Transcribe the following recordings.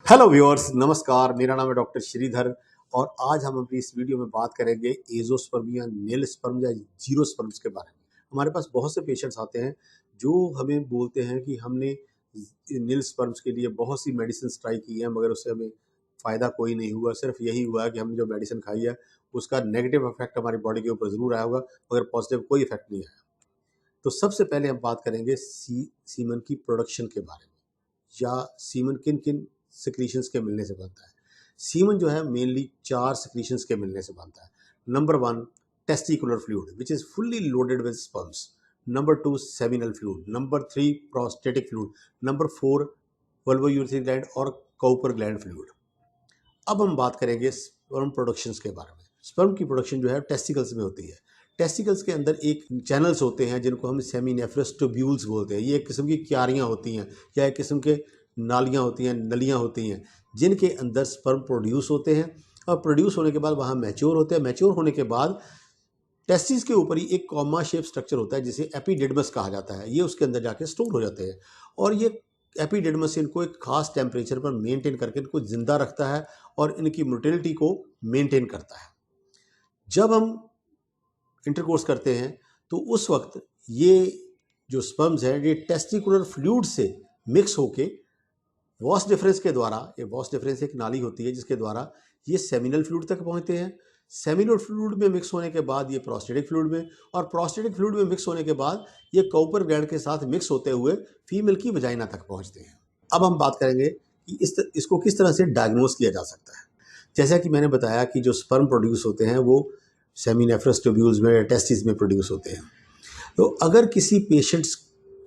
Hello viewers, नमस्कार। मेरा नाम है डॉक्टर श्रीधर और आज हम अपनी इस वीडियो में बात करेंगे एज़ोस्पर्म या नील स्पर्म या जीरो स्पर्म्स के बारे में। हमारे पास बहुत से पेशेंट्स आते हैं जो हमें बोलते हैं कि हमने नील स्पर्म्स के लिए बहुत सी मेडिसिन ट्राई की हैं मगर उससे हमें फ़ायदा कोई नहीं हुआ। सिर्फ यही हुआ है कि हमने जो मेडिसिन खाई है उसका नेगेटिव इफेक्ट हमारी बॉडी के ऊपर ज़रूर आया होगा मगर पॉजिटिव कोई इफेक्ट नहीं आया। तो सबसे पहले हम बात करेंगे सीमन की प्रोडक्शन के बारे में, या सीमन किन किन सिक्रीशंस के मिलने से बनता है। सीमन जो है मेनली 4 सिक्रीशंस के मिलने से बनता है। Number 1 testicular fluid which is fully loaded with sperms. Number 2 seminal fluid. Number 3 prostatic fluid. Number 4 वल्वोयूरिथ्रिक ग्लैंड और काउपर ग्लैंड फ्लूइड। अब हम बात करेंगे स्पर्म प्रोडक्शंस के बारे में। स्पर्म की प्रोडक्शन जो है टेस्टिकल्स में होती है। टेस्टिकल्स के अंदर एक चैनल्स होते हैं जिनको हम सेमिनेफ्रस ट्यूब्यूल्स बोलते हैं। ये एक किस्म की क्यारियाँ होती हैं या एक किस्म के नालियाँ होती हैं, नलियाँ होती हैं जिनके अंदर स्पर्म प्रोड्यूस होते हैं और प्रोड्यूस होने के बाद वहाँ मैच्योर होते हैं। मैच्योर होने के बाद टेस्टिस के ऊपर ही एक कॉमा शेप स्ट्रक्चर होता है जिसे एपिडिडमस कहा जाता है। ये उसके अंदर जाके स्टोर हो जाते हैं और ये एपिडिडमस इनको एक खास टेम्परेचर पर मेंटेन करके इनको जिंदा रखता है और इनकी मोटिलिटी को मेंटेन करता है। जब हम इंटरकोर्स करते हैं तो उस वक्त ये जो स्पर्म्स हैं ये टेस्टिकुलर फ्लूइड से मिक्स होके वॉस डिफरेंस के द्वारा, ये वॉस डिफरेंस एक नाली होती है जिसके द्वारा ये सेमिनल फ्लूइड तक पहुंचते हैं। सेमिनल फ्लूइड में मिक्स होने के बाद ये प्रोस्टेटिक फ्लूइड में, और प्रोस्टेटिक फ्लूइड में मिक्स होने के बाद ये काउपर ग्लैंड के साथ मिक्स होते हुए फीमेल की वजाइना तक पहुंचते हैं। अब हम बात करेंगे कि इसको किस तरह से डायग्नोस किया जा सकता है। जैसा कि मैंने बताया कि जो स्पर्म प्रोड्यूस होते हैं वो सेमिनेफ्रस ट्यूब्यूल्स में, टेस्टिस में प्रोड्यूस होते हैं। तो अगर किसी पेशेंट्स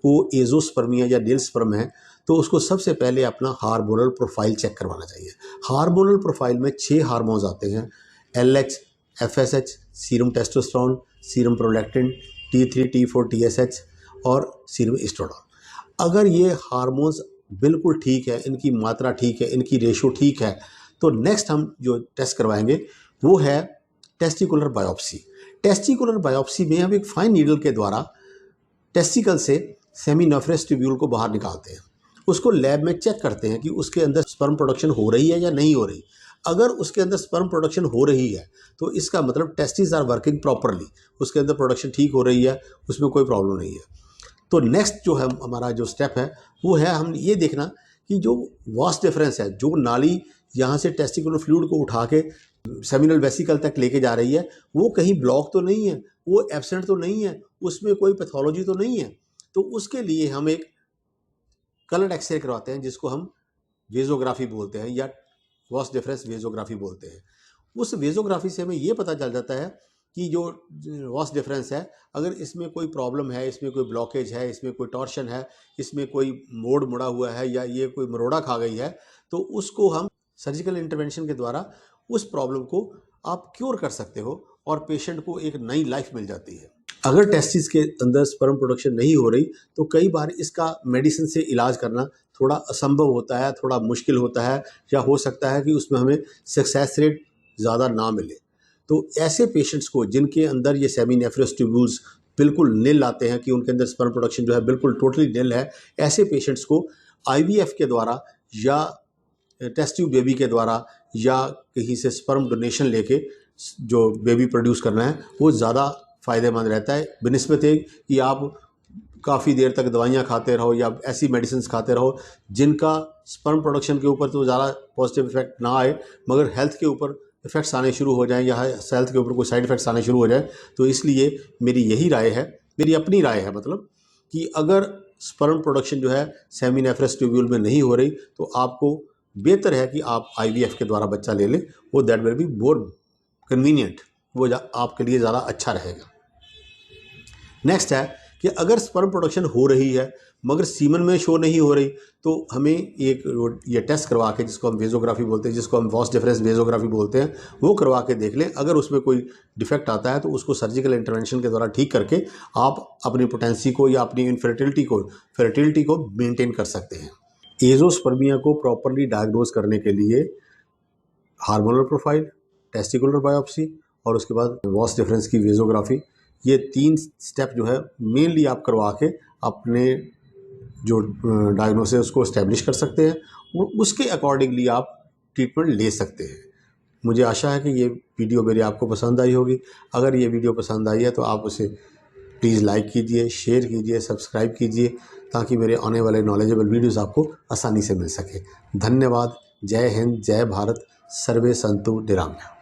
को एज़ोस्पर्मिया या नील स्पर्म है तो उसको सबसे पहले अपना हार्मोनल प्रोफाइल चेक करवाना चाहिए। हार्मोनल प्रोफाइल में 6 हार्मोन्स आते हैं: LH, FSH, serum testosterone, serum prolactin, T3, T4, TSH और सीरम एस्ट्रोडोन। अगर ये हार्मोन्स बिल्कुल ठीक है, इनकी मात्रा ठीक है, इनकी रेशो ठीक है, तो नेक्स्ट हम जो टेस्ट करवाएंगे वो है टेस्टिकुलर बायोप्सी। टेस्टिकुलर बायोप्सी में हम एक फाइन नीडल के द्वारा टेस्टिकल से सेमिनेफ्रस ट्यूब्यूल को बाहर निकालते हैं। उसको लैब में चेक करते हैं कि उसके अंदर स्पर्म प्रोडक्शन हो रही है या नहीं हो रही। अगर उसके अंदर स्पर्म प्रोडक्शन हो रही है तो इसका मतलब टेस्टिस आर वर्किंग प्रॉपरली, उसके अंदर प्रोडक्शन ठीक हो रही है, उसमें कोई प्रॉब्लम नहीं है। तो नेक्स्ट जो है हमारा जो स्टेप है वो है हम ये देखना कि जो वास डिफरेंस है, जो नाली यहाँ से टेस्टिकुलर फ्लूइड को उठा के सेमिनल वेसिकल तक लेके जा रही है वो कहीं ब्लॉक तो नहीं है, वो एब्सेंट तो नहीं है, उसमें कोई पैथोलॉजी तो नहीं है। तो उसके लिए हम एक कलर्ड एक्सरे करवाते हैं जिसको हम वेजोग्राफी बोलते हैं या वॉस डिफरेंस वेजोग्राफी बोलते हैं। उस वेजोग्राफी से हमें ये पता चल जाता है कि जो वॉस डिफरेंस है, अगर इसमें कोई प्रॉब्लम है, इसमें कोई ब्लॉकेज है, इसमें कोई टॉर्शन है, इसमें कोई मोड़ मुड़ा हुआ है या ये कोई मरोड़ा खा गई है, तो उसको हम सर्जिकल इंटरवेंशन के द्वारा उस प्रॉब्लम को आप क्योर कर सकते हो और पेशेंट को एक नई लाइफ मिल जाती है। अगर टेस्टिस के अंदर स्पर्म प्रोडक्शन नहीं हो रही तो कई बार इसका मेडिसिन से इलाज करना थोड़ा असंभव होता है, थोड़ा मुश्किल होता है, या हो सकता है कि उसमें हमें सक्सेस रेट ज़्यादा ना मिले। तो ऐसे पेशेंट्स को जिनके अंदर ये सेमिनेफ्रस ट्यूब्यूल्स बिल्कुल निल आते हैं कि उनके अंदर स्पर्म प्रोडक्शन जो है बिल्कुल टोटली निल है, ऐसे पेशेंट्स को IVF के द्वारा या टेस्ट ट्यूब बेबी के द्वारा या कहीं से स्पर्म डोनेशन लेके जो बेबी प्रोड्यूस करना है वो ज़्यादा फ़ायदेमंद रहता है बनिस्बत कि आप काफ़ी देर तक दवाइयाँ खाते रहो या ऐसी मेडिसिन खाते रहो जिनका स्पर्म प्रोडक्शन के ऊपर तो ज़्यादा पॉजिटिव इफेक्ट ना आए मगर हेल्थ के ऊपर इफ़ेक्ट्स आने शुरू हो जाएं या हेल्थ के ऊपर कोई साइड इफ़ेक्ट्स आने शुरू हो जाए। तो इसलिए मेरी यही राय है, मेरी अपनी राय है मतलब, कि अगर स्पर्म प्रोडक्शन जो है सेमिनेफ्रस ट्यूब्यूल में नहीं हो रही तो आपको बेहतर है कि आप IVF के द्वारा बच्चा ले लें। वो that will be more convenient, वो आपके लिए ज़्यादा अच्छा रहेगा। नेक्स्ट है कि अगर स्पर्म प्रोडक्शन हो रही है मगर सीमन में शो नहीं हो रही तो हमें एक ये टेस्ट करवा के, जिसको हम वेजोग्राफी बोलते हैं, जिसको हम वॉस डिफरेंस वेजोग्राफी बोलते हैं, वो करवा के देख लें। अगर उसमें कोई डिफेक्ट आता है तो उसको सर्जिकल इंटरवेंशन के द्वारा ठीक करके आप अपनी पोटेंसी को या अपनी फर्टिलिटी को मेंटेन कर सकते हैं। एज़ोस्पर्मिया को प्रॉपरली डायग्नोज करने के लिए हार्मोनल प्रोफाइल, टेस्टिकुलर बायोप्सी और उसके बाद वॉस डिफरेंस की वेजोग्राफी, ये 3 स्टेप जो है मेनली आप करवा के अपने जो डायग्नोसिस को इस्टेब्लिश कर सकते हैं उसके अकॉर्डिंगली आप ट्रीटमेंट ले सकते हैं। मुझे आशा है कि ये वीडियो मेरी आपको पसंद आई होगी। अगर ये वीडियो पसंद आई है तो आप उसे प्लीज़ लाइक कीजिए, शेयर कीजिए, सब्सक्राइब कीजिए, ताकि मेरे आने वाले नॉलेजेबल वीडियोज़ आपको आसानी से मिल सके। धन्यवाद। जय हिंद, जय भारत, सर्वे संतु निरामया।